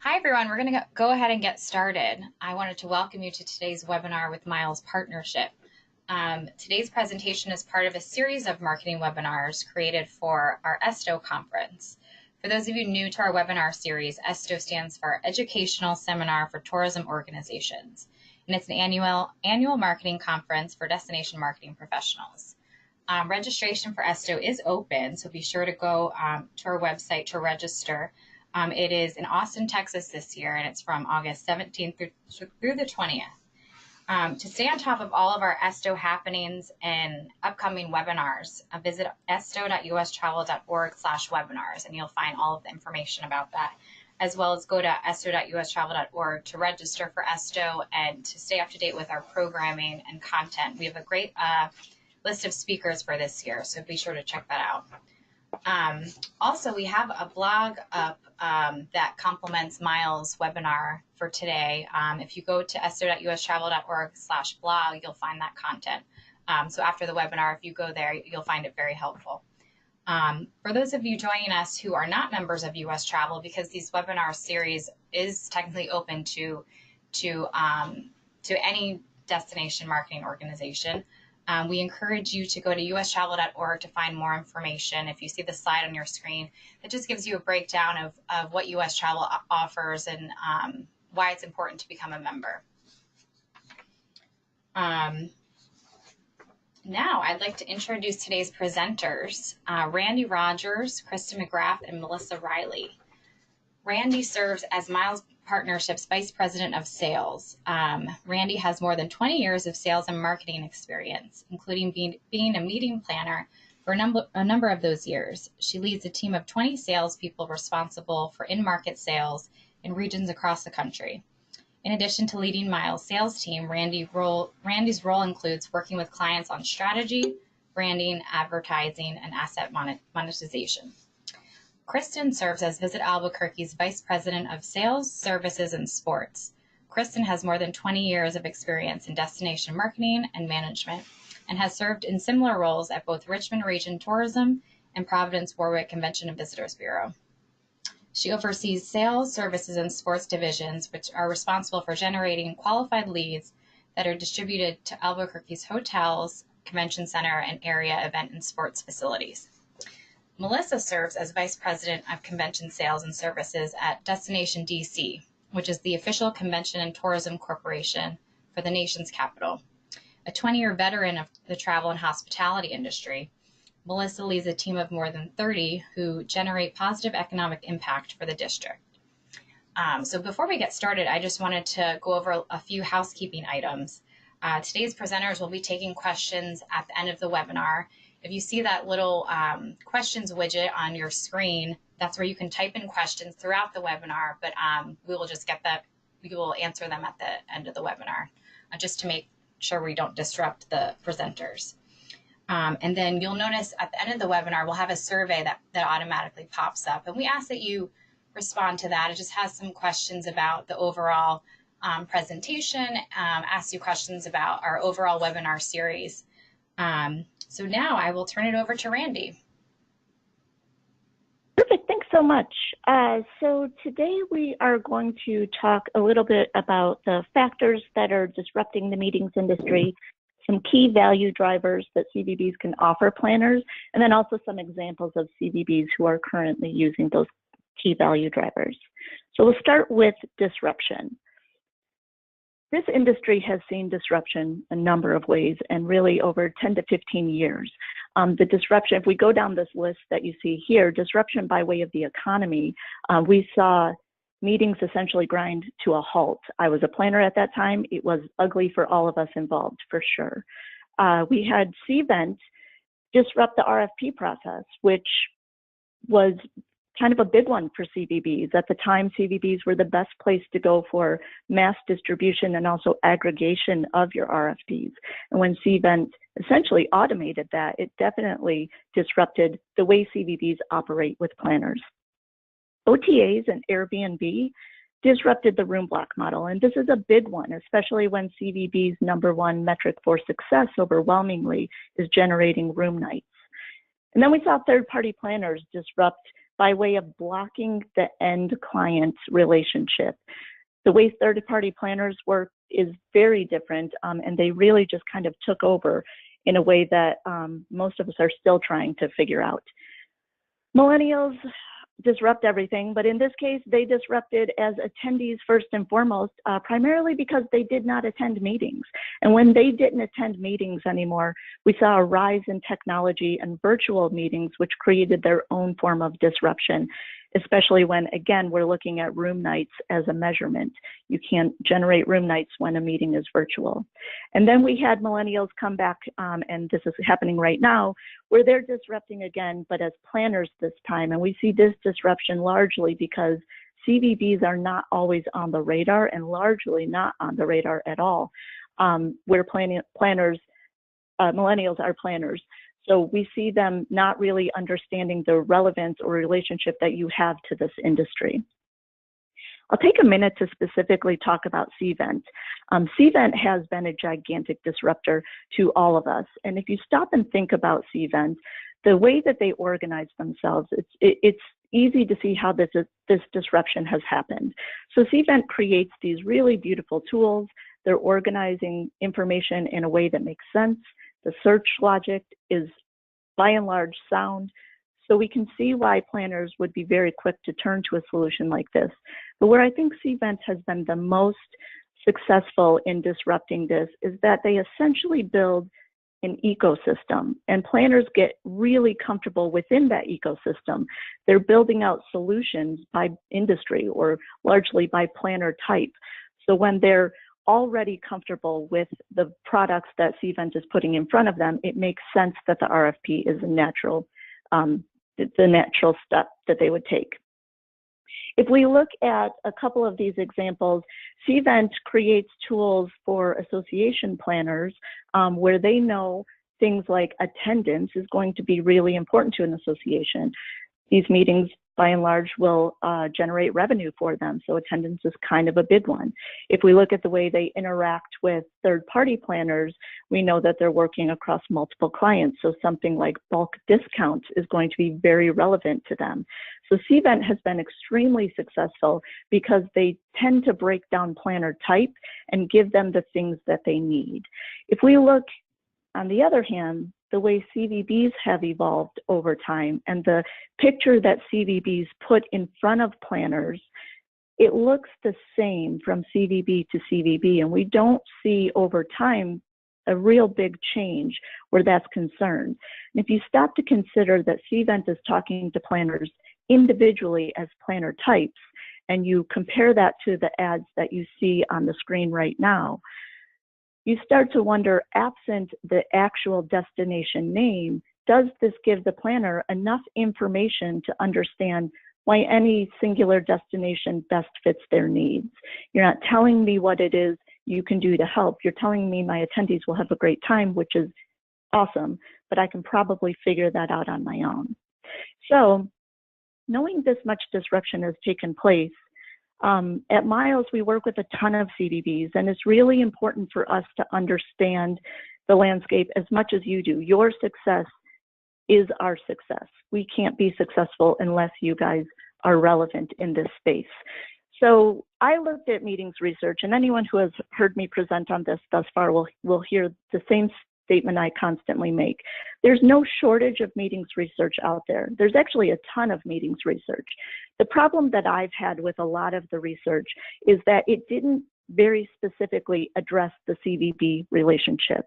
Hi everyone, we're going to go ahead and get started. I wanted to welcome you to today's webinar with Miles Partnership. Today's presentation is part of a series of marketing webinars created for our ESTO conference. For those of you new to our webinar series, ESTO stands for Educational Seminar for Tourism Organizations, and it's an annual marketing conference for destination marketing professionals. Registration for ESTO is open, so be sure to go to our website to register. It is in Austin, Texas this year, and it's from August 17th through the 20th. To stay on top of all of our ESTO happenings and upcoming webinars, visit esto.ustravel.org/webinars, and you'll find all of the information about that, as well as go to esto.ustravel.org to register for ESTO and to stay up to date with our programming and content. We have a great list of speakers for this year, so be sure to check that out. Also, we have a blog up that complements Miles' webinar for today. If you go to esto.ustravel.org/blog, you'll find that content. So after the webinar, if you go there, you'll find it very helpful. For those of you joining us who are not members of US Travel, because these webinar series is technically open to any destination marketing organization, we encourage you to go to ustravel.org to find more information. If you see the slide on your screen, it just gives you a breakdown of what US Travel offers and why it's important to become a member. Now I'd like to introduce today's presenters, Randy Rogers, Kristen McGrath, and Melissa Riley. Randy serves as Miles Partnership's Vice President of Sales. Randy has more than 20 years of sales and marketing experience, including being a meeting planner for a number of those years. She leads a team of 20 salespeople responsible for in-market sales in regions across the country. In addition to leading Miles' sales team, Randy's role includes working with clients on strategy, branding, advertising, and asset monetization. Kristen serves as Visit Albuquerque's Vice President of Sales, Services, and Sports. Kristen has more than 20 years of experience in destination marketing and management and has served in similar roles at both Richmond Region Tourism and Providence Warwick Convention and Visitors Bureau. She oversees sales, services, and sports divisions, which are responsible for generating qualified leads that are distributed to Albuquerque's hotels, convention center, and area event and sports facilities. Melissa serves as Vice President of Convention Sales and Services at Destination DC, which is the official convention and tourism corporation for the nation's capital. A 20-year veteran of the travel and hospitality industry, Melissa leads a team of more than 30 who generate positive economic impact for the district. So before we get started, I just wanted to go over a few housekeeping items. Today's presenters will be taking questions at the end of the webinar. If you see that little questions widget on your screen, that's where you can type in questions throughout the webinar, but we will just we will answer them at the end of the webinar, just to make sure we don't disrupt the presenters. And then you'll notice at the end of the webinar, we'll have a survey that automatically pops up, and we ask that you respond to that. It just has some questions about the overall presentation, asks you questions about our overall webinar series. So now I will turn it over to Randy. Perfect, thanks so much. So today we are going to talk a little bit about the factors that are disrupting the meetings industry, some key value drivers that CVBs can offer planners, and then also some examples of CVBs who are currently using those key value drivers. So we'll start with disruption. This industry has seen disruption a number of ways, and really over 10 to 15 years. The disruption, if we go down this list that you see here, disruption by way of the economy, we saw meetings essentially grind to a halt. I was a planner at that time. It was ugly for all of us involved, for sure. We had Cvent disrupt the RFP process, which was kind of a big one for CVBs. At the time, CVBs were the best place to go for mass distribution and also aggregation of your RFPs. And when Cvent essentially automated that, it definitely disrupted the way CVBs operate with planners. OTAs and Airbnb disrupted the room block model, and this is a big one, especially when CVB's #1 metric for success overwhelmingly is generating room nights. And then we saw third-party planners disrupt by way of blocking the end client relationship. The way third-party planners work is very different, and they really just kind of took over in a way that most of us are still trying to figure out. Millennials disrupt everything, but in this case, they disrupted as attendees first and foremost, primarily because they did not attend meetings. And when they didn't attend meetings anymore, we saw a rise in technology and virtual meetings, which created their own form of disruption, especially when, again, we're looking at room nights as a measurement. You can't generate room nights when a meeting is virtual. And then we had millennials come back, and this is happening right now, where they're disrupting again, but as planners this time. And we see this disruption largely because CVBs are not always on the radar, and largely not on the radar at all. We're planners, millennials are planners. So we see them not really understanding the relevance or relationship that you have to this industry. I'll take a minute to specifically talk about Cvent. Cvent has been a gigantic disruptor to all of us. And if you stop and think about Cvent, the way that they organize themselves, it's easy to see how this disruption has happened. So Cvent creates these really beautiful tools. They're organizing information in a way that makes sense. The search logic is by and large sound, so we can see why planners would be very quick to turn to a solution like this. But where I think Cvent has been the most successful in disrupting this is that they essentially build an ecosystem, and planners get really comfortable within that ecosystem. They're building out solutions by industry or largely by planner type. So when they're already comfortable with the products that Cvent is putting in front of them, it makes sense that the RFP is a natural, the natural step that they would take. If we look at a couple of these examples, Cvent creates tools for association planners where they know things like attendance is going to be really important to an association. These meetings, by and large, will generate revenue for them, so attendance is kind of a big one. If we look at the way they interact with third-party planners, we know that they're working across multiple clients, so something like bulk discounts is going to be very relevant to them. So Cvent has been extremely successful because they tend to break down planner type and give them the things that they need. If we look, on the other hand, the way CVBs have evolved over time and the picture that CVBs put in front of planners, it looks the same from CVB to CVB, and we don't see over time a real big change where that's concerned. And if you stop to consider that Cvent is talking to planners individually as planner types, and you compare that to the ads that you see on the screen right now, you start to wonder, absent the actual destination name, does this give the planner enough information to understand why any singular destination best fits their needs? You're not telling me what it is you can do to help. You're telling me my attendees will have a great time, which is awesome, but I can probably figure that out on my own. So knowing this much disruption has taken place, at Miles, we work with a ton of CVBs, and it's really important for us to understand the landscape as much as you do. Your success is our success. We can't be successful unless you guys are relevant in this space. So I looked at meetings research, and anyone who has heard me present on this thus far will hear the same statement I constantly make. There's no shortage of meetings research out there. There's actually a ton of meetings research. The problem that I've had with a lot of the research is that it didn't very specifically address the CVB relationship.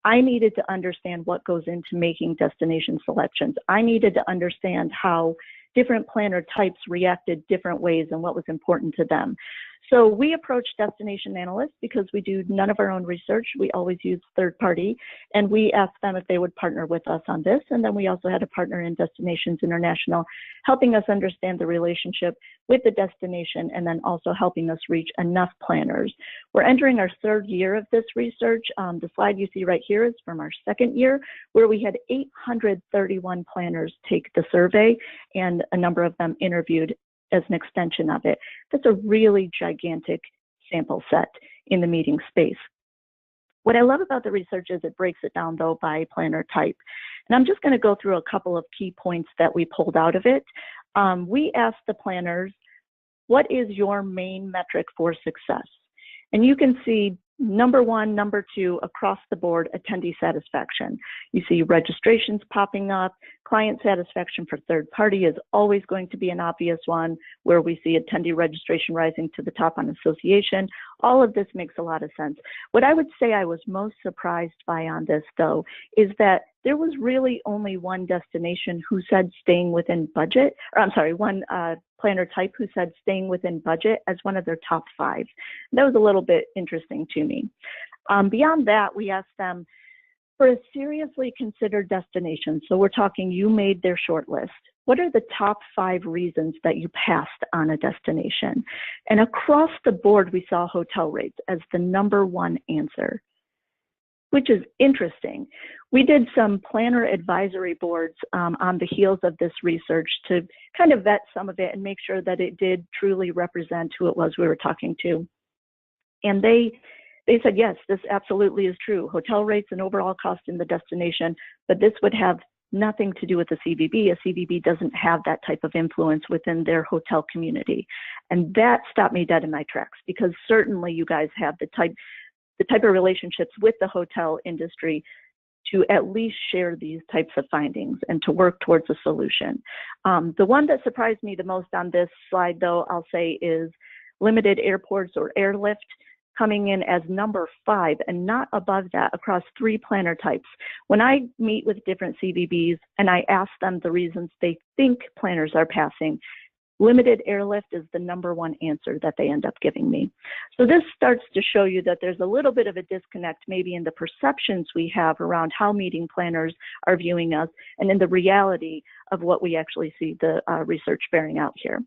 I needed to understand what goes into making destination selections. I needed to understand how different planner types reacted different ways and what was important to them. So we approached destination analysts because we do none of our own research. We always use third party, and we asked them if they would partner with us on this. And then we also had a partner in Destinations International helping us understand the relationship with the destination and then also helping us reach enough planners. We're entering our third year of this research. The slide you see right here is from our second year, where we had 831 planners take the survey and a number of them interviewed as an extension of it. That's a really gigantic sample set in the meeting space. What I love about the research is it breaks it down, though, by planner type. And I'm just going to go through a couple of key points that we pulled out of it. we asked the planners, what is your main metric for success? And you can see number one, number two, across the board, attendee satisfaction. You see registrations popping up. Client satisfaction for third party is always going to be an obvious one, where we see attendee registration rising to the top on association. All of this makes a lot of sense. What I would say I was most surprised by on this, though, is that there was really only one destination who said staying within budget, or I'm sorry, one planner type who said staying within budget as one of their top 5. That was a little bit interesting to me. Beyond that, we asked them for a seriously considered destination. So we're talking you made their short list. What are the top 5 reasons that you passed on a destination? And across the board, we saw hotel rates as the number 1 answer, which is interesting. We did some planner advisory boards on the heels of this research to kind of vet some of it and make sure that it did truly represent who it was we were talking to. And they said, yes, this absolutely is true. Hotel rates and overall cost in the destination, but this would have nothing to do with the CVB. A CVB doesn't have that type of influence within their hotel community. And that stopped me dead in my tracks, because certainly you guys have the type of relationships with the hotel industry to at least share these types of findings and to work towards a solution. The one that surprised me the most on this slide, though, I'll say, is limited airports or airlift, coming in as number 5 and not above that across 3 planner types. When I meet with different CVBs and I ask them the reasons they think planners are passing, limited airlift is the number 1 answer that they end up giving me. So this starts to show you that there's a little bit of a disconnect maybe in the perceptions we have around how meeting planners are viewing us and in the reality of what we actually see the research bearing out here.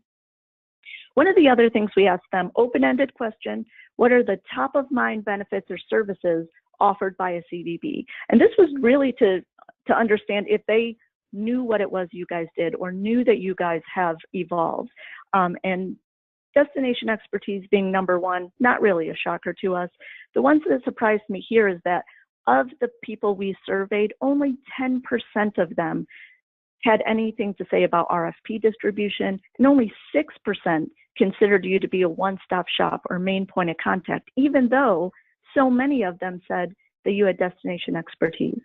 One of the other things we asked them, open-ended question, what are the top of mind benefits or services offered by a CVB? And this was really to understand if they knew what it was you guys did or knew that you guys have evolved. And destination expertise being number 1, not really a shocker to us. The ones that surprised me here is that of the people we surveyed, only 10% of them had anything to say about RFP distribution, and only 6% considered you to be a one-stop shop or main point of contact, even though so many of them said that you had destination expertise.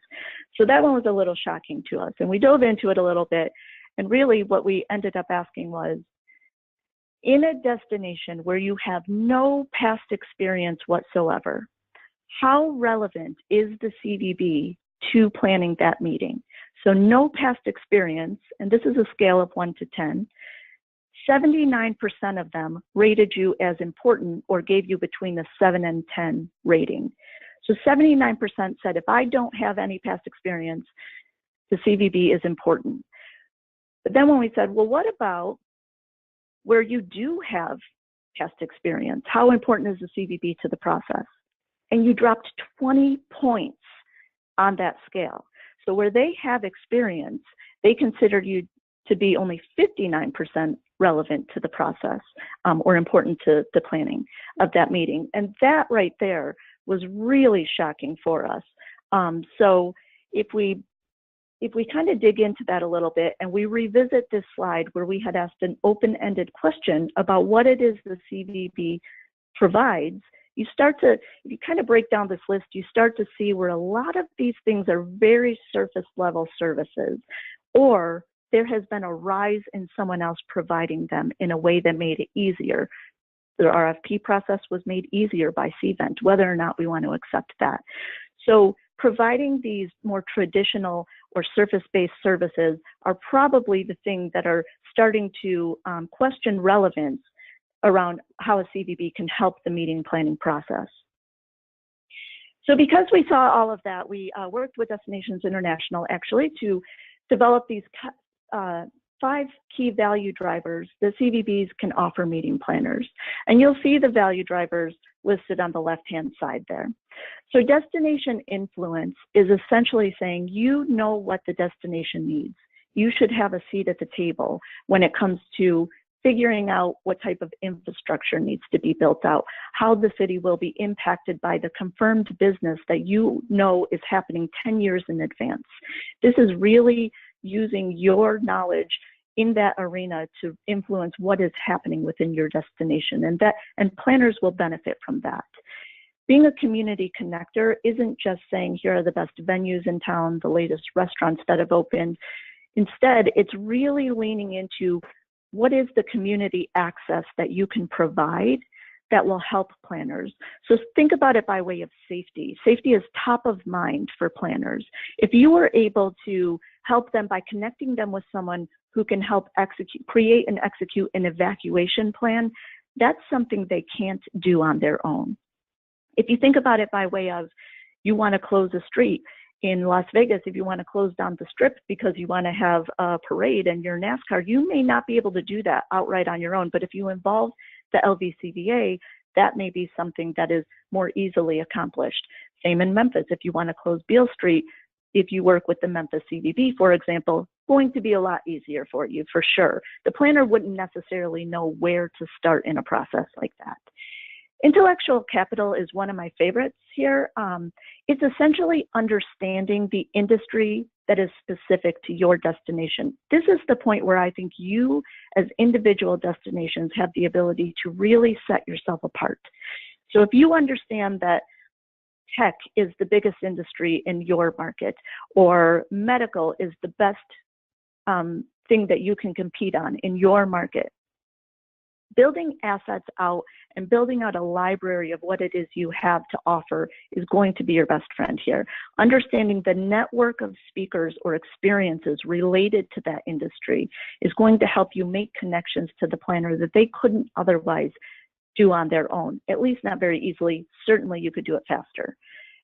So that one was a little shocking to us, and we dove into it a little bit, and really what we ended up asking was, in a destination where you have no past experience whatsoever, how relevant is the CVB to planning that meeting? So no past experience, and this is a scale of 1 to 10, 79% of them rated you as important or gave you between a 7 and 10 rating. So 79% said, if I don't have any past experience, the CVB is important. But then when we said, well, what about where you do have past experience? How important is the CVB to the process? And you dropped 20 points on that scale. So where they have experience, they considered you to be only 59% relevant to the process or important to the planning of that meeting. And that right there was really shocking for us. So if we kind of dig into that a little bit and we revisit this slide where we had asked an open-ended question about what it is the CVB provides, you start to, if you kind of break down this list, you start to see where a lot of these things are very surface level services, or there has been a rise in someone else providing them in a way that made it easier. The RFP process was made easier by Cvent, whether or not we want to accept that. So providing these more traditional or surface-based services are probably the things that are starting to question relevance around how a CVB can help the meeting planning process. So because we saw all of that, we worked with Destinations International actually to develop these 5 key value drivers that CVBs can offer meeting planners. And you'll see the value drivers listed on the left-hand side there. So destination influence is essentially saying you know what the destination needs. You should have a seat at the table when it comes to figuring out what type of infrastructure needs to be built out, how the city will be impacted by the confirmed business that you know is happening 10 years in advance. This is really using your knowledge in that arena to influence what is happening within your destination, and planners will benefit from that. Being a community connector isn't just saying here are the best venues in town, the latest restaurants that have opened. Instead, it's really leaning into what is the community access that you can provide that will help planners. So think about it by way of safety. Safety is top of mind for planners. If you were able to help them by connecting them with someone who can help create and execute an evacuation plan, that's something they can't do on their own. If you think about it by way of you want to close a street in Las Vegas, if you want to close down the strip because you want to have a parade and you're NASCAR, you may not be able to do that outright on your own. But if you involve the LVCVA, that may be something that is more easily accomplished. Same in Memphis. If you want to close Beale Street, if you work with the Memphis CVB, for example, going to be a lot easier for you, for sure. The planner wouldn't necessarily know where to start in a process like that. Intellectual capital is one of my favorites here. It's essentially understanding the industry that is specific to your destination. This is the point where I think you as individual destinations have the ability to really set yourself apart. So if you understand that tech is the biggest industry in your market, or medical is the best thing that you can compete on in your market, building assets out and building out a library of what it is you have to offer is going to be your best friend here. Understanding the network of speakers or experiences related to that industry is going to help you make connections to the planner that they couldn't otherwise do on their own, at least not very easily. Certainly you could do it faster.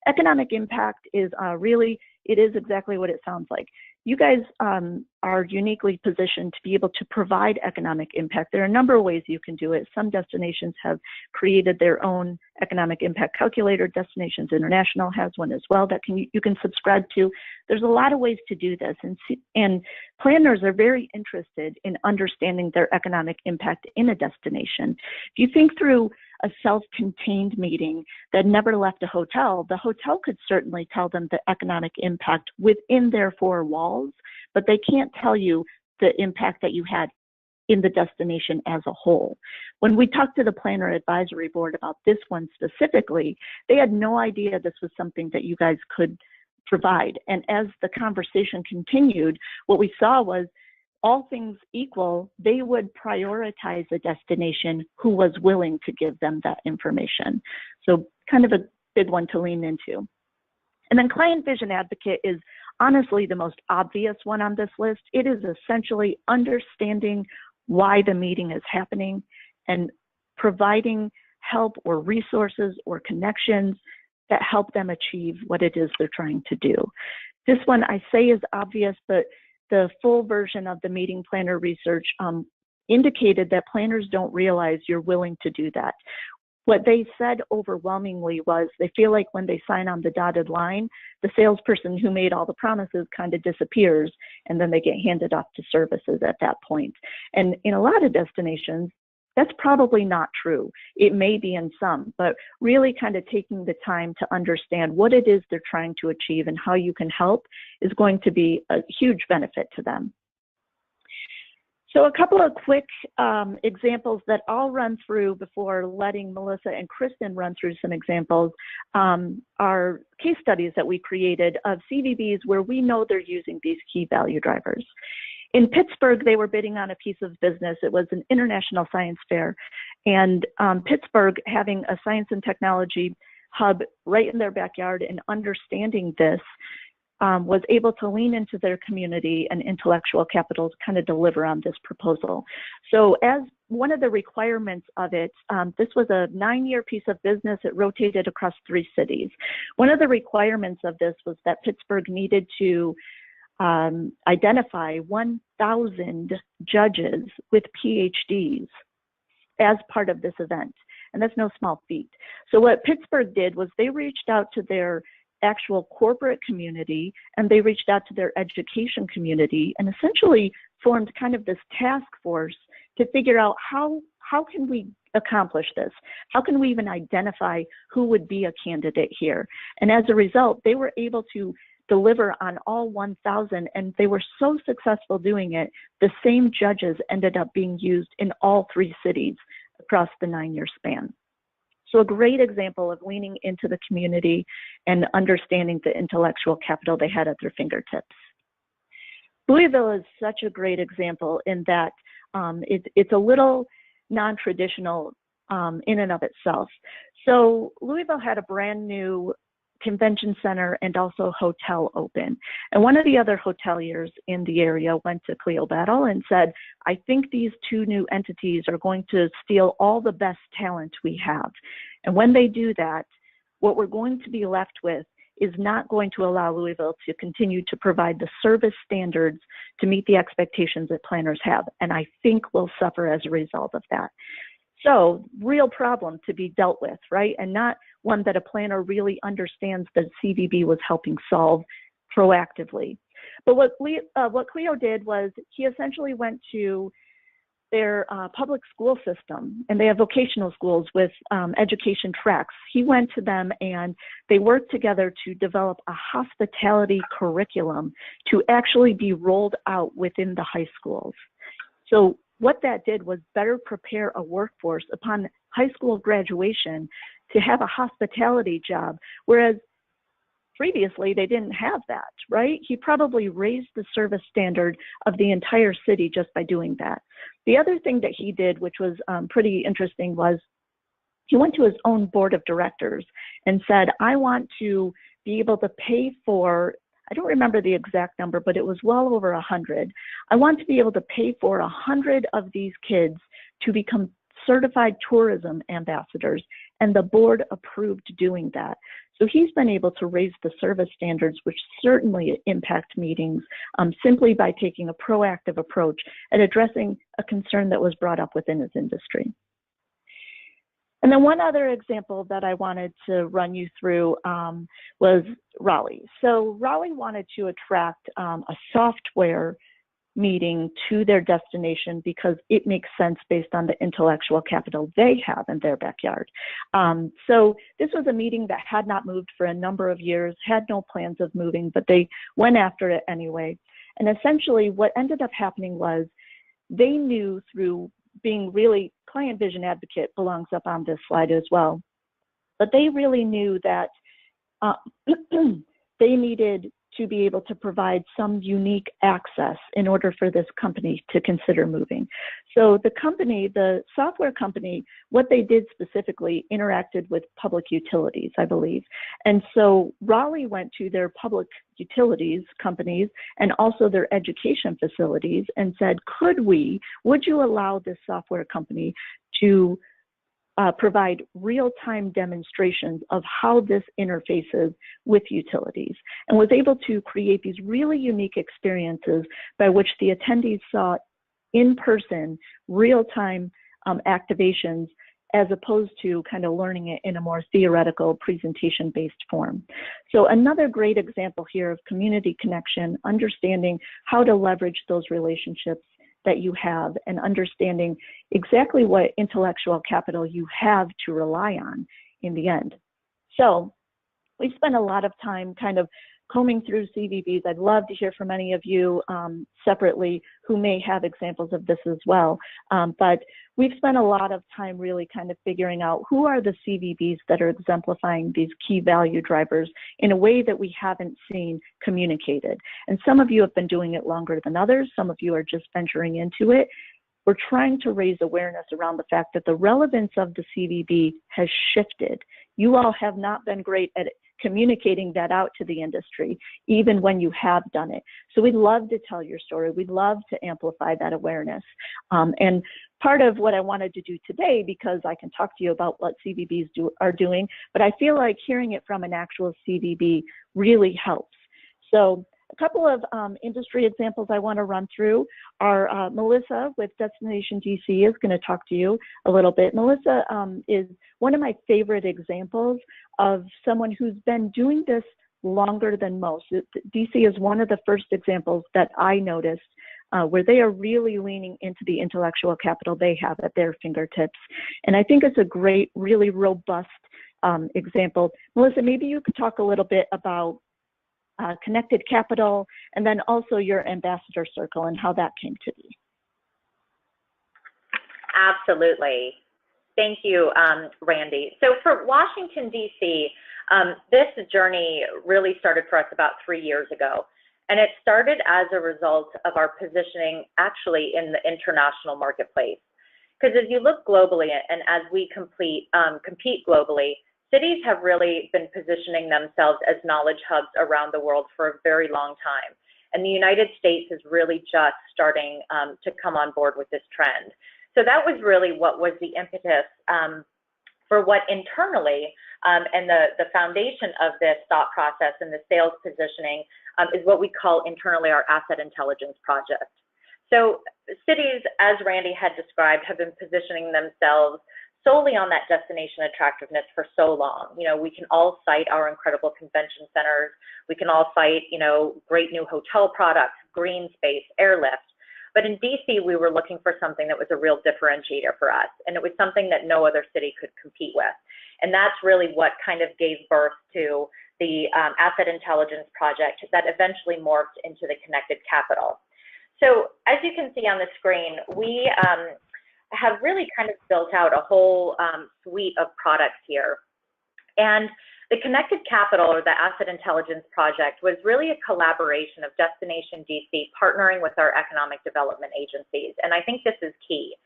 Economic impact is it is exactly what it sounds like. You guys are uniquely positioned to be able to provide economic impact. There are a number of ways you can do it. Some destinations have created their own economic impact calculator. Destinations International has one as well that you can subscribe to. There's a lot of ways to do this, and planners are very interested in understanding their economic impact in a destination. If you think through a self-contained meeting that never left a hotel, the hotel could certainly tell them the economic impact within their four walls, but they can't tell you the impact that you had in the destination as a whole. When we talked to the Planner Advisory Board about this one specifically, they had no idea this was something that you guys could provide. And as the conversation continued, what we saw was, all things equal, they would prioritize a destination who was willing to give them that information. So kind of a big one to lean into. And then client vision advocate is honestly the most obvious one on this list. It is essentially understanding why the meeting is happening and providing help or resources or connections that help them achieve what it is they're trying to do. This one I say is obvious, but the full version of the meeting planner research indicated that planners don't realize you're willing to do that. What they said overwhelmingly was they feel like when they sign on the dotted line, the salesperson who made all the promises kind of disappears, and then they get handed off to services at that point. And in a lot of destinations, that's probably not true. It may be in some, but really kind of taking the time to understand what it is they're trying to achieve and how you can help is going to be a huge benefit to them. So a couple of quick examples that I'll run through before letting Melissa and Kristen run through some examples are case studies that we created of CVBs where we know they're using these key value drivers. In Pittsburgh, they were bidding on a piece of business. It was an international science fair. And Pittsburgh, having a science and technology hub right in their backyard and understanding this, was able to lean into their community and intellectual capital to kind of deliver on this proposal. So as one of the requirements of it, this was a 9-year piece of business. It rotated across 3 cities. One of the requirements of this was that Pittsburgh needed to identify 1,000 judges with PhDs as part of this event. And that's no small feat. So what Pittsburgh did was they reached out to their actual corporate community and they reached out to their education community and essentially formed kind of this task force to figure out how can we accomplish this? How can we even identify who would be a candidate here? And as a result, they were able to deliver on all 1,000, and they were so successful doing it, the same judges ended up being used in all 3 cities across the 9-year span. So a great example of leaning into the community and understanding the intellectual capital they had at their fingertips. Louisville is such a great example in that it's a little non-traditional in and of itself. So Louisville had a brand new convention center and also hotel open. And one of the other hoteliers in the area went to Clio Battle and said, I think these 2 new entities are going to steal all the best talent we have. And when they do that, what we're going to be left with is not going to allow Louisville to continue to provide the service standards to meet the expectations that planners have. And I think we'll suffer as a result of that. So, real problem to be dealt with, right? And not one that a planner really understands that CVB was helping solve proactively. But what Clio did was he essentially went to their public school system, and they have vocational schools with education tracks. He went to them and they worked together to develop a hospitality curriculum to actually be rolled out within the high schools. So what that did was better prepare a workforce upon high school graduation to have a hospitality job, whereas previously they didn't have that, right? He probably raised the service standard of the entire city just by doing that. The other thing that he did, which was pretty interesting, was he went to his own board of directors and said, I want to be able to pay for, I don't remember the exact number, but it was well over 100. I want to be able to pay for 100 of these kids to become certified tourism ambassadors, and the board approved doing that. So he's been able to raise the service standards, which certainly impact meetings, simply by taking a proactive approach at addressing a concern that was brought up within his industry. And then one other example that I wanted to run you through was Raleigh. So Raleigh wanted to attract a software meeting to their destination because it makes sense based on the intellectual capital they have in their backyard. So this was a meeting that had not moved for a number of years, had no plans of moving, but they went after it anyway. And essentially what ended up happening was they knew through being really, client vision advocate belongs up on this slide as well, but they really knew that they needed to be able to provide some unique access in order for this company to consider moving. So the company, the software company, what they did specifically interacted with public utilities, I believe. And so Raleigh went to their public utilities companies and also their education facilities and said, would you allow this software company to provide real-time demonstrations of how this interfaces with utilities, and was able to create these really unique experiences by which the attendees saw in-person, real-time activations as opposed to kind of learning it in a more theoretical presentation-based form. So another great example here of community connection, understanding how to leverage those relationships that you have and understanding exactly what intellectual capital you have to rely on in the end. So we spent a lot of time kind of combing through CVBs. I'd love to hear from any of you separately who may have examples of this as well. But we've spent a lot of time really kind of figuring out who are the CVBs that are exemplifying these key value drivers in a way that we haven't seen communicated. And some of you have been doing it longer than others. Some of you are just venturing into it. We're trying to raise awareness around the fact that the relevance of the CVB has shifted. You all have not been great at communicating that out to the industry, even when you have done it. So we'd love to tell your story. We'd love to amplify that awareness. And part of what I wanted to do today, because I can talk to you about what CVBs are doing, but I feel like hearing it from an actual CVB really helps. So a couple of industry examples I want to run through are Melissa with Destination DC is going to talk to you a little bit. Melissa is one of my favorite examples of someone who's been doing this longer than most. DC is one of the first examples that I noticed where they are really leaning into the intellectual capital they have at their fingertips. And I think it's a great, really robust example. Melissa, maybe you could talk a little bit about connected capital, and then also your ambassador circle and how that came to be. Absolutely. Thank you, Randy. So for Washington, D.C., this journey really started for us about 3 years ago. And it started as a result of our positioning actually in the international marketplace. Because as you look globally and as we compete globally, cities have really been positioning themselves as knowledge hubs around the world for a very long time. And the United States is really just starting to come on board with this trend. So that was really what was the impetus for what internally and the foundation of this thought process and the sales positioning is what we call internally our asset intelligence project. So cities, as Randy had described, have been positioning themselves solely on that destination attractiveness for so long. You know, we can all cite our incredible convention centers. We can all cite, you know, great new hotel products, green space, airlift. But in DC, we were looking for something that was a real differentiator for us. And it was something that no other city could compete with. And that's really what kind of gave birth to the Asset Intelligence Project that eventually morphed into the Connected Capital. So as you can see on the screen, we have really kind of built out a whole suite of products here. And the Connected Capital, or the Asset Intelligence Project, was really a collaboration of Destination DC partnering with our economic development agencies. And I think this is key.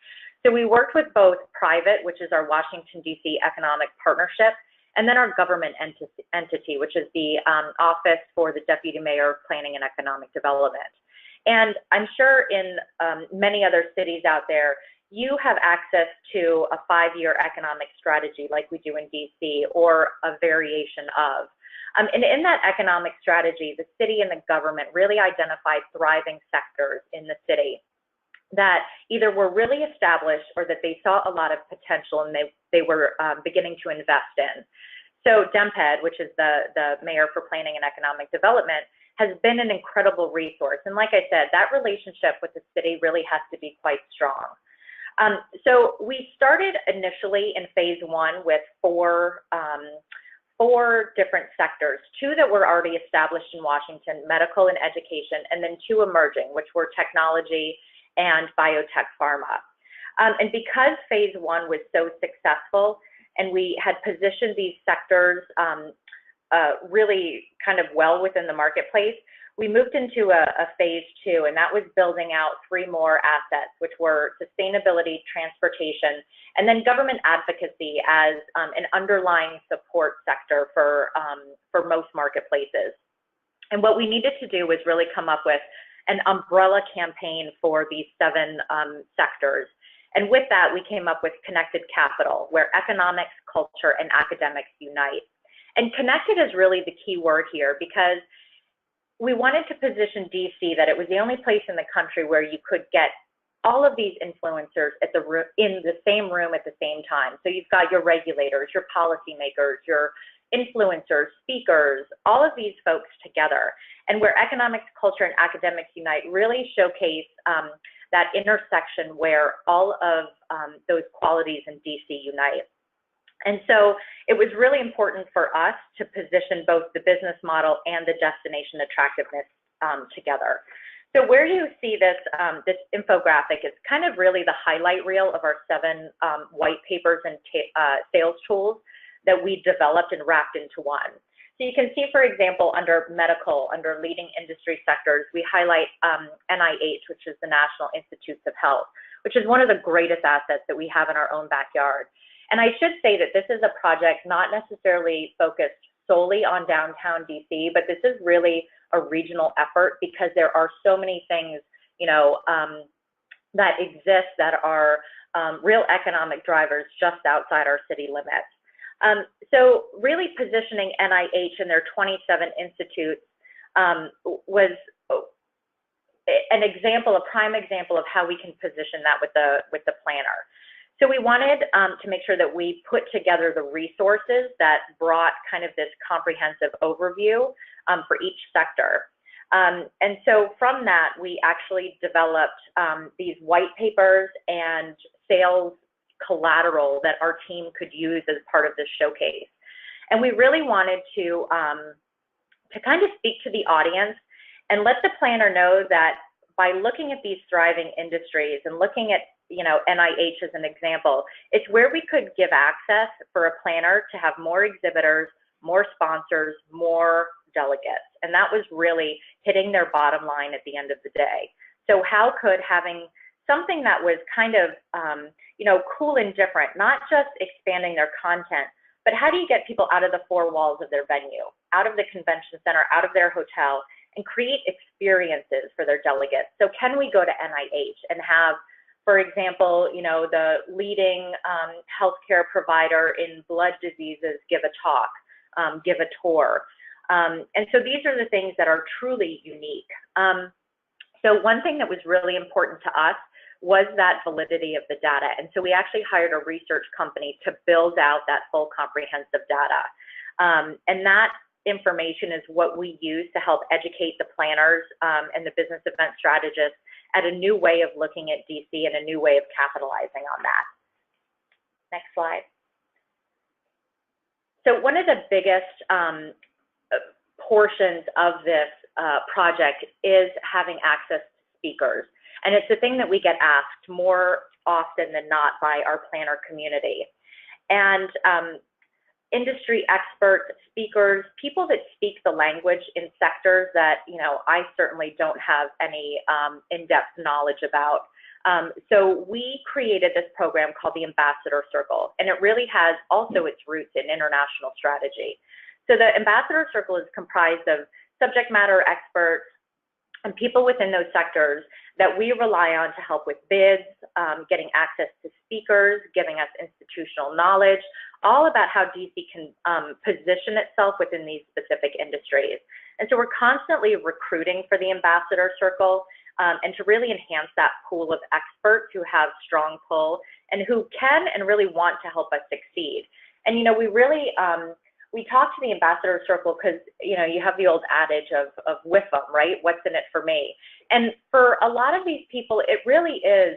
So we worked with both private, which is our Washington DC Economic Partnership, and then our government entity, which is the Office for the Deputy Mayor of Planning and Economic Development. And I'm sure in many other cities out there, you have access to a 5-year economic strategy like we do in DC, or a variation of. And in that economic strategy, the city and the government really identified thriving sectors in the city that either were really established or that they saw a lot of potential and they were beginning to invest in. So DEMPED, which is the Mayor for Planning and Economic Development, has been an incredible resource. And like I said, that relationship with the city really has to be quite strong. So we started initially in phase 1 with four different sectors, 2 that were already established in Washington, medical and education, and then 2 emerging, which were technology and biotech pharma. And because phase 1 was so successful and we had positioned these sectors really kind of well within the marketplace, we moved into a phase 2, and that was building out 3 more assets, which were sustainability, transportation, and then government advocacy as an underlying support sector for most marketplaces. And what we needed to do was really come up with an umbrella campaign for these 7 sectors. And with that, we came up with Connected Capital, where economics, culture, and academics unite. And connected is really the key word here, because we wanted to position DC that it was the only place in the country where you could get all of these influencers in the same room at the same time. So you've got your regulators, your policymakers, your influencers, speakers, all of these folks together. And where economics, culture, and academics unite really showcase that intersection where all of those qualities in DC unite. And so it was really important for us to position both the business model and the destination attractiveness together. So where you see this, this infographic is kind of really the highlight reel of our 7 white papers and sales tools that we developed and wrapped into one. So you can see, for example, under medical, under leading industry sectors, we highlight NIH, which is the National Institutes of Health, which is one of the greatest assets that we have in our own backyard. And I should say that this is a project not necessarily focused solely on downtown DC, but this is really a regional effort, because there are so many things, you know, that exist that are real economic drivers just outside our city limits. So really positioning NIH and their 27 institutes was an example, a prime example of how we can position that with the planner. So we wanted to make sure that we put together the resources that brought kind of this comprehensive overview for each sector. And so from that, we actually developed these white papers and sales collateral that our team could use as part of this showcase. And we really wanted to to kind of speak to the audience and let the planner know that by looking at these thriving industries and looking at, NIH as an example, it's where we could give access for a planner to have more exhibitors, more sponsors, more delegates. And that was really hitting their bottom line at the end of the day. So how could having something that was kind of, cool and different, not just expanding their content, but how do you get people out of the four walls of their venue, out of the convention center, out of their hotel, and create experiences for their delegates? So can we go to NIH and have, for example, the leading healthcare provider in blood diseases give a talk, give a tour? And so these are the things that are truly unique. So one thing that was really important to us was that validity of the data. And so we actually hired a research company to build out that full comprehensive data. And that information is what we use to help educate the planners and the business event strategists at a new way of looking at DC and a new way of capitalizing on that. Next slide. So one of the biggest portions of this project is having access to speakers. And it's a thing that we get asked more often than not by our planner community. And industry experts, speakers, people that speak the language in sectors that, I certainly don't have any in-depth knowledge about. So we created this program called the Ambassador Circle, and it really has also its roots in international strategy. So the Ambassador Circle is comprised of subject matter experts and people within those sectors that we rely on to help with bids, getting access to speakers, giving us institutional knowledge, all about how DC can position itself within these specific industries. And so we're constantly recruiting for the Ambassador Circle and to really enhance that pool of experts who have strong pull and who can and really want to help us succeed. And, we really, we talk to the Ambassador Circle because, you have the old adage of with them, right? What's in it for me? And for a lot of these people, it really is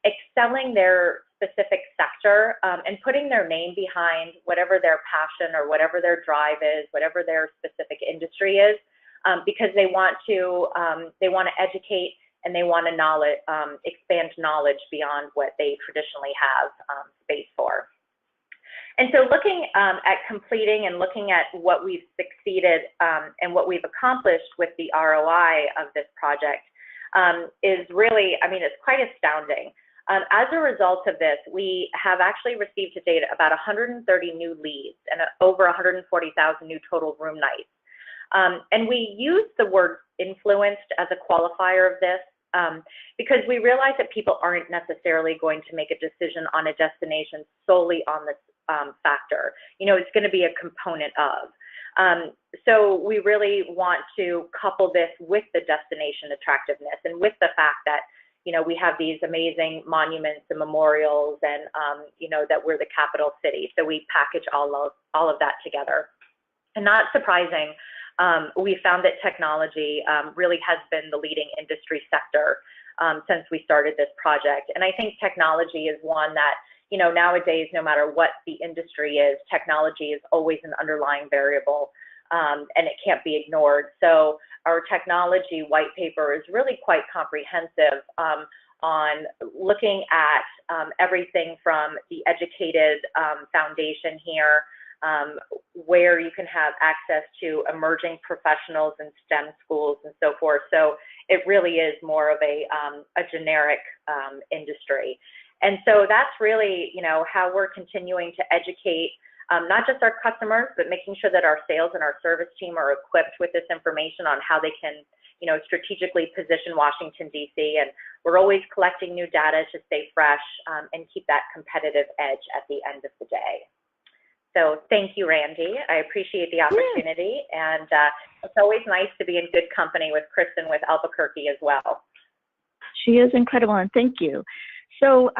excelling their specific sector and putting their name behind whatever their passion or whatever their drive is, whatever their specific industry is, because they want to educate and they want to expand knowledge beyond what they traditionally have space for. And so looking at completing and looking at what we've succeeded and what we've accomplished with the ROI of this project is really, it's quite astounding. As a result of this, we have actually received to date about 130 new leads and over 140,000 new total room nights. And we use the word influenced as a qualifier of this because we realize that people aren't necessarily going to make a decision on a destination solely on this factor. It's going to be a component of. So we really want to couple this with the destination attractiveness and with the fact that, we have these amazing monuments and memorials and, that we're the capital city. So we package all of that together. And not surprising, we found that technology really has been the leading industry sector since we started this project. And I think technology is one that, nowadays, no matter what the industry is, technology is always an underlying variable and it can't be ignored. So our technology white paper is really quite comprehensive on looking at everything from the educated foundation here, where you can have access to emerging professionals in STEM schools and so forth. So it really is more of a generic industry. And so that's really, how we're continuing to educate not just our customers, but making sure that our sales and our service team are equipped with this information on how they can, strategically position Washington, D.C. And we're always collecting new data to stay fresh and keep that competitive edge at the end of the day. So thank you, Randy. I appreciate the opportunity. Yeah. And it's always nice to be in good company with Kristen with Albuquerque as well. She is incredible, and thank you. So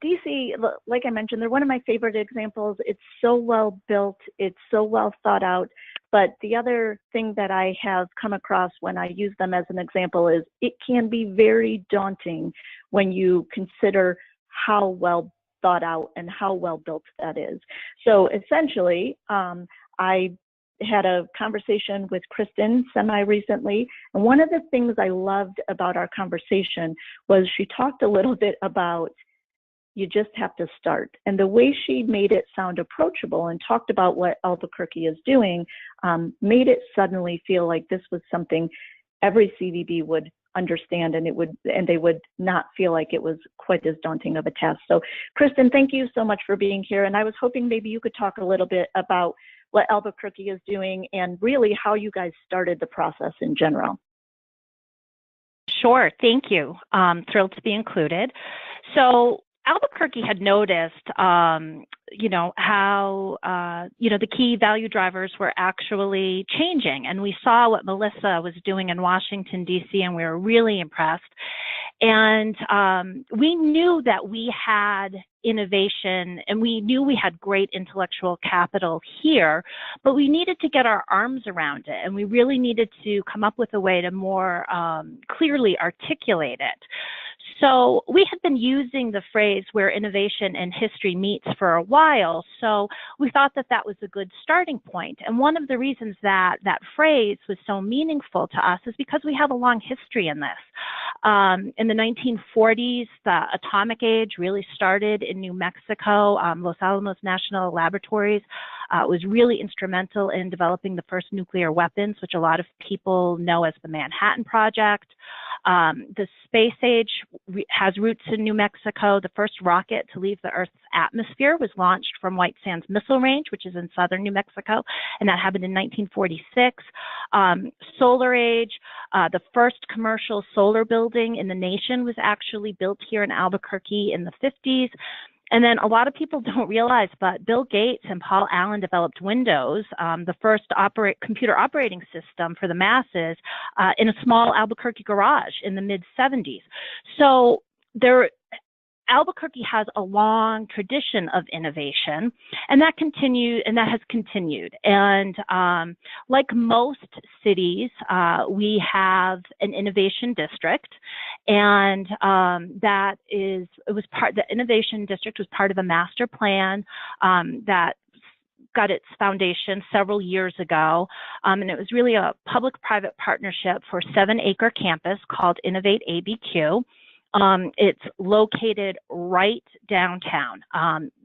DC, like I mentioned, they're one of my favorite examples. It's so well built, it's so well thought out. But the other thing that I have come across when I use them as an example is it can be very daunting when you consider how well thought out and how well built that is. So essentially, I had a conversation with Kristen semi-recently, and one of the things I loved about our conversation was she talked a little bit about you just have to start. And the way she made it sound approachable and talked about what Albuquerque is doing made it suddenly feel like this was something every CVB would understand, and they would not feel like it was quite as daunting of a task. So Kristen, thank you so much for being here. And I was hoping maybe you could talk a little bit about what Albuquerque is doing and really how you guys started the process in general. Sure, thank you. Thrilled to be included. So Albuquerque had noticed, how, the key value drivers were actually changing. And we saw what Melissa was doing in Washington, D.C., and we were really impressed. And we knew that we had innovation, and we knew we had great intellectual capital here, but we needed to get our arms around it, and we really needed to come up with a way to more clearly articulate it. So we had been using the phrase where innovation and history meets for a while, so we thought that that was a good starting point. And one of the reasons that that phrase was so meaningful to us is because we have a long history in this. In the 1940s, the atomic age really started in New Mexico. Los Alamos National Laboratories was really instrumental in developing the first nuclear weapons, which a lot of people know as the Manhattan Project. The space age has roots in New Mexico. The first rocket to leave the Earth's atmosphere was launched from White Sands Missile Range, which is in southern New Mexico, and that happened in 1946. Solar age, the first commercial solar building in the nation was actually built here in Albuquerque in the 50s. And then a lot of people don't realize, but Bill Gates and Paul Allen developed Windows, the first computer operating system for the masses, in a small Albuquerque garage in the mid-70s. So Albuquerque has a long tradition of innovation, and that has continued. And like most cities, we have an innovation district, and the innovation district was part of a master plan that got its foundation several years ago, and it was really a public-private partnership for a 7-acre campus called Innovate ABQ. It's located right downtown,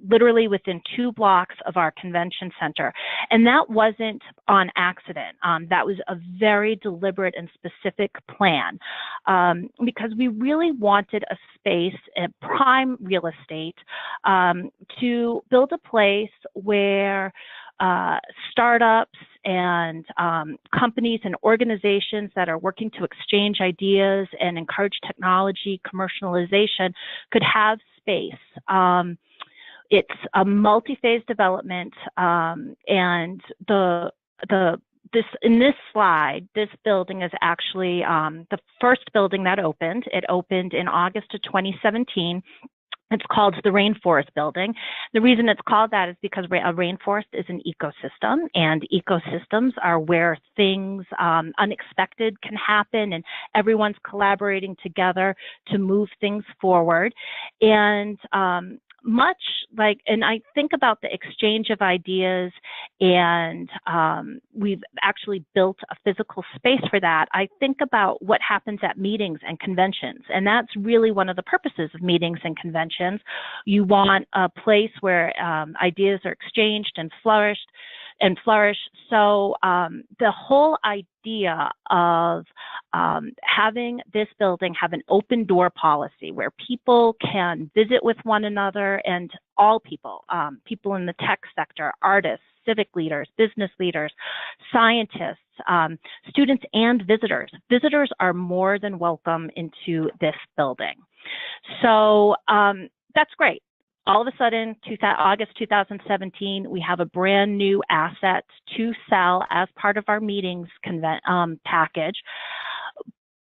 literally within 2 blocks of our convention center. And that wasn't on accident. That was a very deliberate and specific plan, because we really wanted a space, prime real estate, to build a place where startups and companies and organizations that are working to exchange ideas and encourage technology commercialization could have space. It's a multi-phase development, and in this slide, this building is actually the first building that opened. It opened in August of 2017. It's called the Rainforest Building. The reason it's called that is because a rainforest is an ecosystem, and ecosystems are where things unexpected can happen, and everyone's collaborating together to move things forward. And and I think about the exchange of ideas, and we've actually built a physical space for that. I think about what happens at meetings and conventions, and that's really one of the purposes of meetings and conventions. You want a place where ideas are exchanged and flourish. So the whole idea of having this building have an open door policy where people can visit with one another, and all people, people in the tech sector, artists, civic leaders, business leaders, scientists, students, and visitors. Visitors are more than welcome into this building. So that's great. All of a sudden, August 2017, we have a brand new asset to sell as part of our meetings package.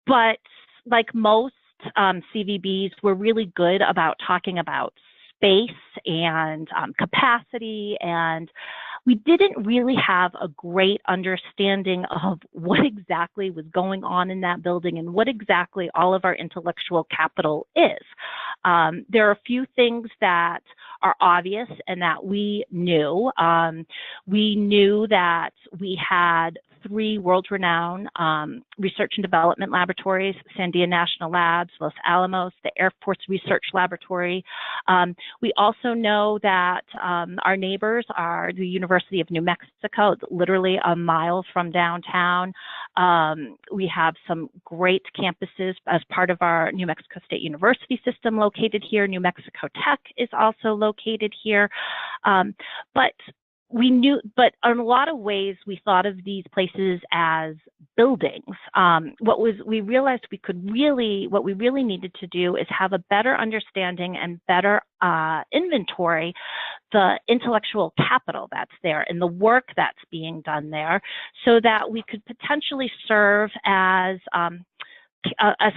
But like most CVBs, we're really good about talking about space and capacity, and we didn't really have a great understanding of what exactly was going on in that building and what exactly all of our intellectual capital is. There are a few things that are obvious and that we knew. We knew that we had 3 world-renowned research and development laboratories: Sandia National Labs, Los Alamos, the Air Force Research Laboratory. We also know that our neighbors are the University of New Mexico, literally a mile from downtown. We have some great campuses as part of our New Mexico State University system located here. New Mexico Tech is also located here. But in a lot of ways, we thought of these places as buildings. We realized what we really needed to do is have a better understanding and better inventory the intellectual capital that's there and the work that's being done there, so that we could potentially serve as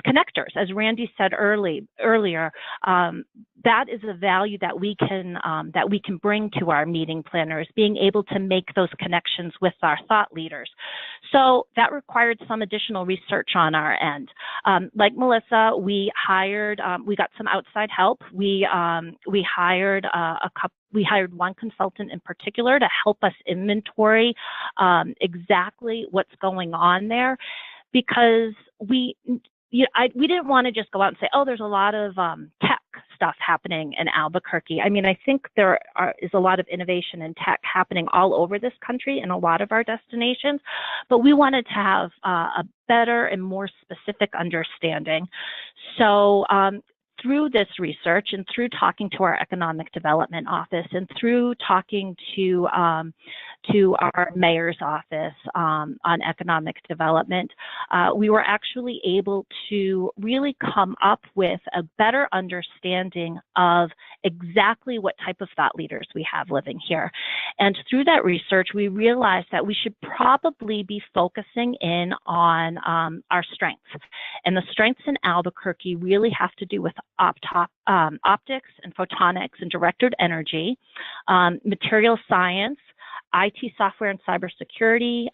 connectors. As Randy said earlier, that is a value that we can bring to our meeting planners, being able to make those connections with our thought leaders. So that required some additional research on our end. Like Melissa, we got some outside help. We hired one consultant in particular to help us inventory exactly what's going on there, because we didn't want to just go out and say, oh, there's a lot of tech stuff happening in Albuquerque. I mean, I think there is a lot of innovation and tech happening all over this country in a lot of our destinations, but we wanted to have a better and more specific understanding. So through this research and through talking to our economic development office and through talking to our mayor's office on economic development, we were actually able to really come up with a better understanding of exactly what type of thought leaders we have living here. And through that research, we realized that we should probably be focusing in on our strengths. And the strengths in Albuquerque really have to do with optics and photonics and directed energy, material science, IT software and cybersecurity,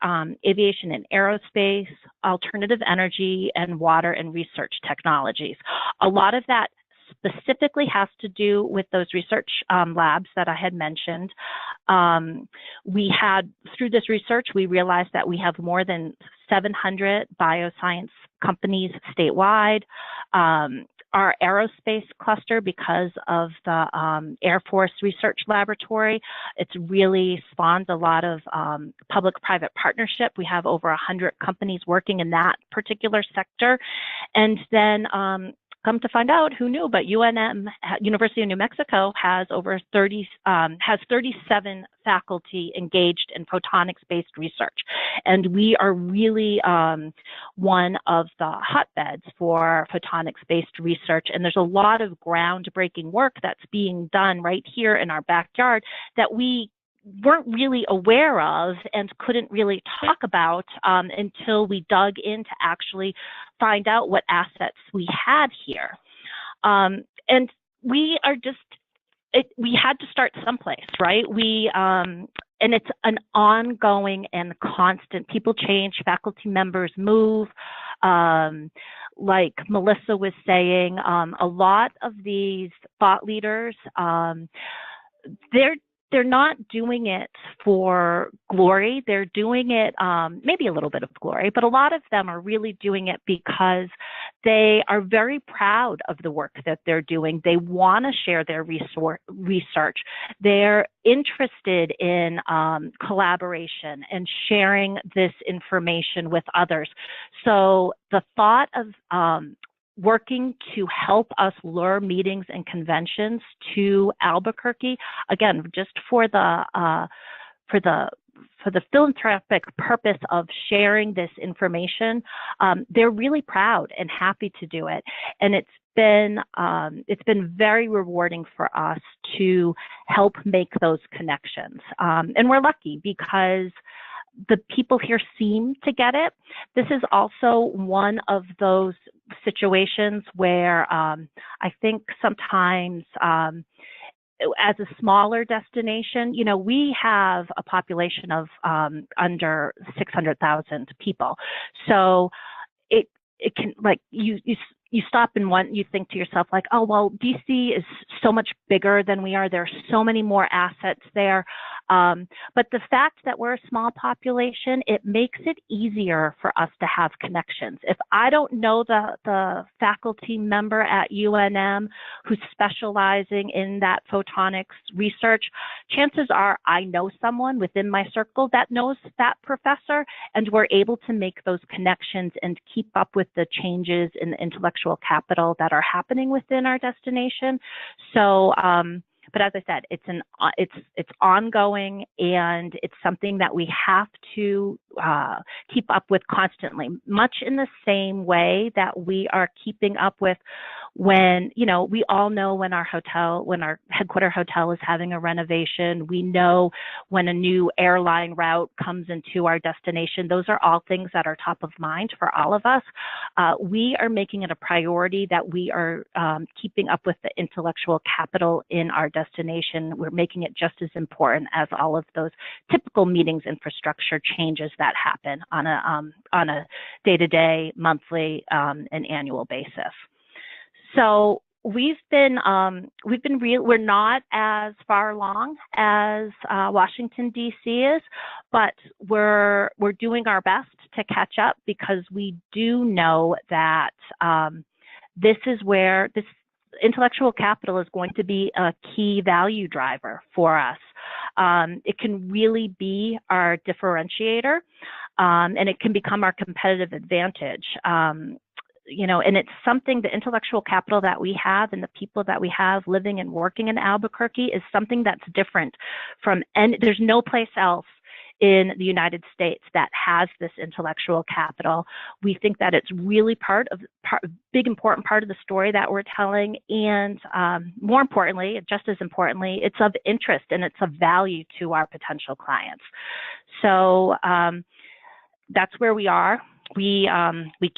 aviation and aerospace, alternative energy, and water and research technologies. A lot of that specifically has to do with those research labs that I had mentioned. Through this research, we realized that we have more than 700 bioscience companies statewide. Our aerospace cluster, because of the Air Force Research Laboratory, it's really spawned a lot of public-private partnership. We have over 100 companies working in that particular sector. And then come to find out, who knew, but UNM, University of New Mexico, has 37 faculty engaged in photonics-based research. And we are really one of the hotbeds for photonics-based research. And there's a lot of groundbreaking work that's being done right here in our backyard that we weren't really aware of and couldn't really talk about until we dug in to actually find out what assets we had here. And we are we had to start someplace, right? And it's an ongoing and constant, people change, faculty members move. Like Melissa was saying, a lot of these thought leaders, they're not doing it for glory. They're doing it, maybe a little bit of glory, but a lot of them are really doing it because they are very proud of the work that they're doing. They want to share their research. They're interested in collaboration and sharing this information with others. So the thought of working to help us lure meetings and conventions to Albuquerque, again, just for the philanthropic purpose of sharing this information, they're really proud and happy to do it. And it's been very rewarding for us to help make those connections. And we're lucky because the people here seem to get it. This is also one of those situations where I think sometimes as a smaller destination, you know, we have a population of under 600,000 people. So it can, like, you you stop and you think to yourself like, oh, well, DC is so much bigger than we are. There are so many more assets there. But the fact that we're a small population, it makes it easier for us to have connections. If I don't know the faculty member at UNM who's specializing in that photonics research, chances are I know someone within my circle that knows that professor, and we're able to make those connections and keep up with the changes in the intellectual capital that are happening within our destination. So, but as I said, it's ongoing, and it's something that we have to keep up with constantly, much in the same way that we are keeping up with when, we all know when our headquarter hotel is having a renovation. We know when a new airline route comes into our destination. Those are all things that are top of mind for all of us. We are making it a priority that we are keeping up with the intellectual capital in our destination. We're making it just as important as all of those typical meetings infrastructure changes that happen on a day-to-day, monthly, and annual basis. So we're not as far along as Washington D.C. is, but we're doing our best to catch up, because we do know that this is where this intellectual capital is going to be a key value driver for us. It can really be our differentiator, and it can become our competitive advantage. And it's something, the intellectual capital that we have and the people that we have living and working in Albuquerque is something that's different from, and there's no place else in the United States that has this intellectual capital. We think that it's really big, important part of the story that we're telling. And more importantly, just as importantly, it's of interest and it's of value to our potential clients. So that's where we are. We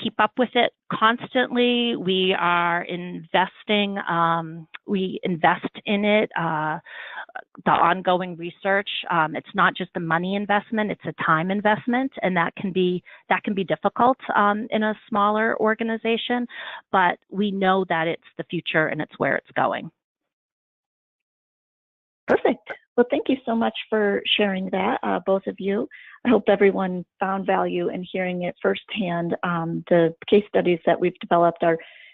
keep up with it constantly. We are investing. We invest in it. The ongoing research. It's not just a money investment; it's a time investment, and that can be difficult in a smaller organization. But we know that it's the future and it's where it's going. Perfect. Well, thank you so much for sharing that, both of you. I hope everyone found value in hearing it firsthand. The case studies that we've developed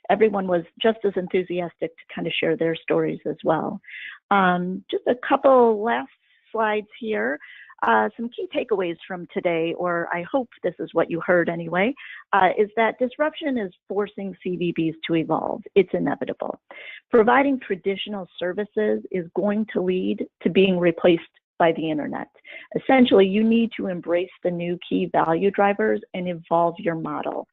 everyone was just as enthusiastic to kind of share their stories as well. Just a couple last slides here. Some key takeaways from today, or I hope this is what you heard anyway, is that disruption is forcing CVBs to evolve. It's inevitable. Providing traditional services is going to lead to being replaced by the internet. Essentially, you need to embrace the new key value drivers and evolve your model.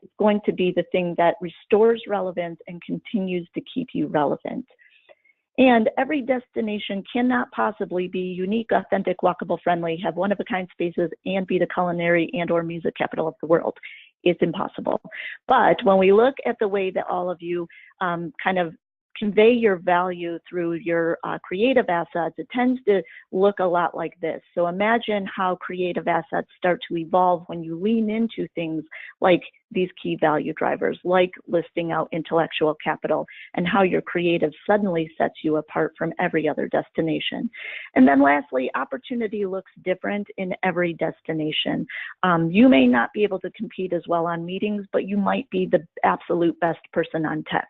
It's going to be the thing that restores relevance and continues to keep you relevant. And every destination cannot possibly be unique, authentic, walkable, friendly, have one-of-a-kind spaces, and be the culinary and/or music capital of the world. It's impossible. But when we look at the way that all of you kind of convey your value through your creative assets, it tends to look a lot like this. So imagine how creative assets start to evolve when you lean into things like these key value drivers, like listing out intellectual capital, and how your creative suddenly sets you apart from every other destination. And then lastly, opportunity looks different in every destination. You may not be able to compete as well on meetings, but you might be the absolute best person on tech.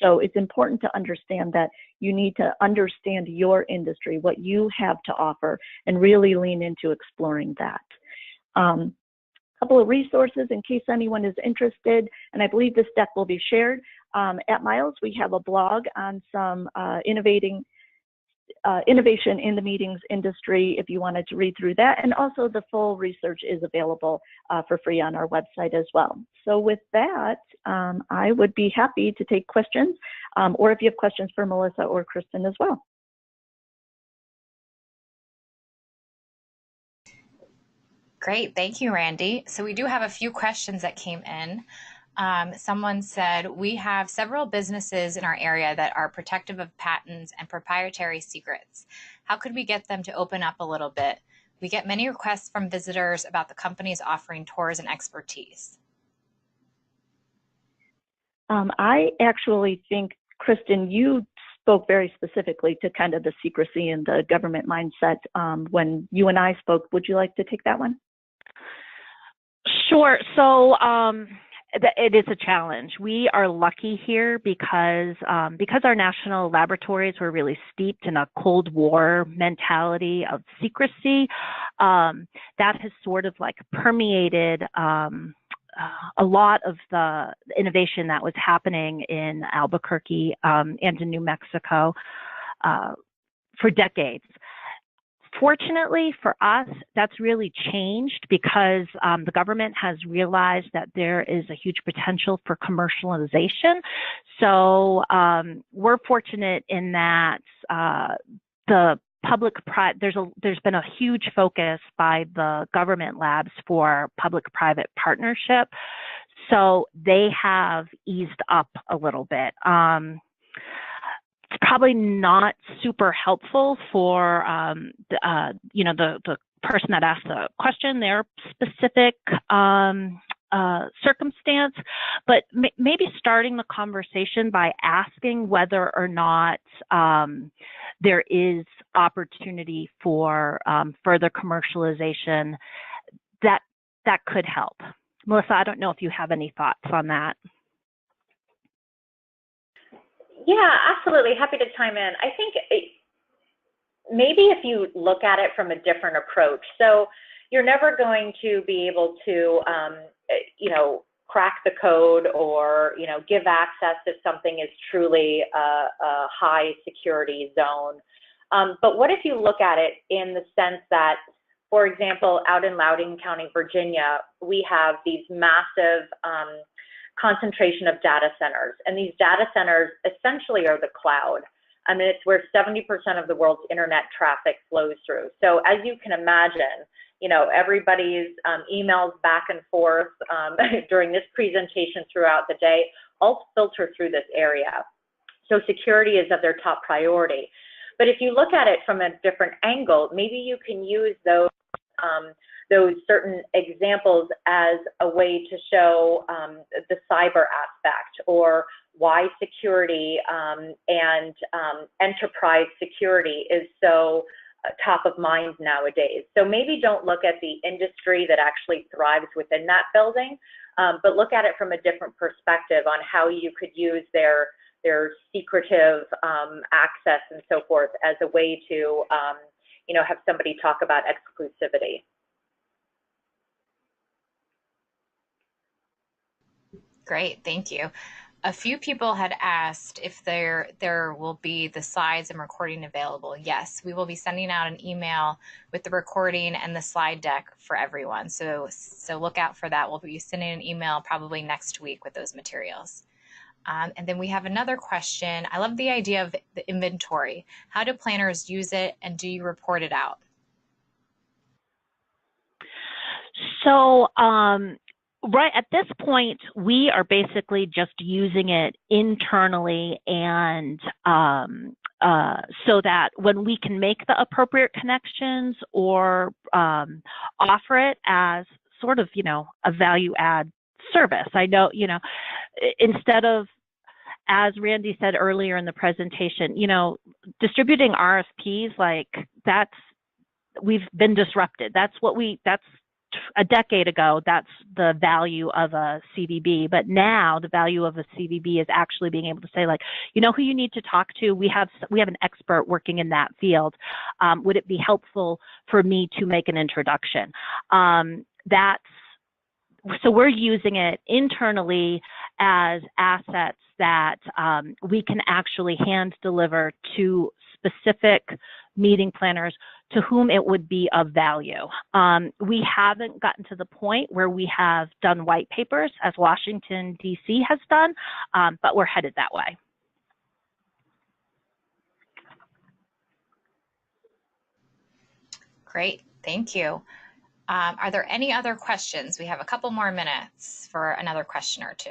So it's important to understand that you need to understand your industry, what you have to offer, and really lean into exploring that. Couple of resources in case anyone is interested, and I believe this deck will be shared. At Miles, we have a blog on some innovation in the meetings industry if you wanted to read through that, and also the full research is available for free on our website as well. So with that, I would be happy to take questions, or if you have questions for Melissa or Kristen as well. Great, thank you, Randy. So we do have a few questions that came in. Someone said, we have several businesses in our area that are protective of patents and proprietary secrets. How could we get them to open up a little bit? We get many requests from visitors about the companies offering tours and expertise. I actually think, Kristen, you spoke very specifically to kind of the secrecy and the government mindset when you and I spoke. Would you like to take that one? Sure. So it is a challenge. We are lucky here because our national laboratories were really steeped in a Cold War mentality of secrecy. That has sort of like permeated a lot of the innovation that was happening in Albuquerque and in New Mexico for decades. Fortunately for us, that's really changed because the government has realized that there is a huge potential for commercialization. So we're fortunate in that the there's been a huge focus by the government labs for public-private partnership. So they have eased up a little bit. It's probably not super helpful for the person that asked the question, their specific circumstance, but maybe starting the conversation by asking whether or not there is opportunity for further commercialization, that could help. Melissa, I don't know if you have any thoughts on that. Yeah, absolutely. Happy to chime in. I think maybe if you look at it from a different approach, so you're never going to be able to, crack the code or, give access if something is truly a high security zone. But what if you look at it in the sense that, for example, out in Loudoun County, Virginia, we have these massive concentration of data centers. And these data centers essentially are the cloud. I mean, it's where 70% of the world's internet traffic flows through. So as you can imagine, everybody's emails back and forth during this presentation throughout the day all filter through this area. So security is of their top priority. But if you look at it from a different angle, maybe you can use those certain examples as a way to show the cyber aspect or why security and enterprise security is so top of mind nowadays. So maybe don't look at the industry that actually thrives within that building, but look at it from a different perspective on how you could use their secretive access and so forth as a way to have somebody talk about exclusivity. Great, thank you. A few people had asked if there will be the slides and recording available. Yes, we will be sending out an email with the recording and the slide deck for everyone. So look out for that. We'll be sending an email probably next week with those materials. And then we have another question. I love the idea of the inventory. How do planners use it, and do you report it out? So right at this point, we are basically just using it internally, and so that when we can make the appropriate connections or offer it as sort of, a value add service. I know, instead of, as Randy said earlier in the presentation, distributing RFPs, like we've been disrupted. That's a decade ago, that's the value of a CVB. But now the value of a CVB is actually being able to say, like, who you need to talk to. We have an expert working in that field. Would it be helpful for me to make an introduction? So we're using it internally as assets that we can actually hand deliver to specific meeting planners to whom it would be of value. We haven't gotten to the point where we have done white papers as Washington, D.C. has done, but we're headed that way. Great, thank you. Are there any other questions? We have a couple more minutes for another question or two.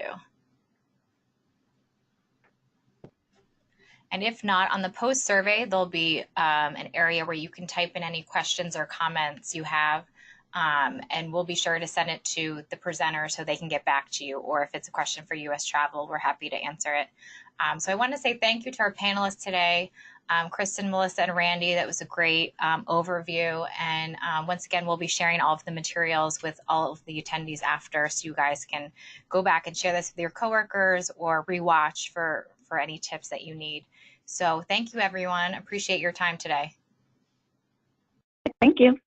And if not, on the post survey, there'll be an area where you can type in any questions or comments you have. and we'll be sure to send it to the presenter so they can get back to you. Or if it's a question for U.S. travel, we're happy to answer it. So I want to say thank you to our panelists today, Kristen, Melissa, and Randy. That was a great overview. And once again, we'll be sharing all of the materials with all of the attendees after, so you guys can go back and share this with your coworkers or rewatch for any tips that you need. So thank you, everyone. Appreciate your time today. Thank you.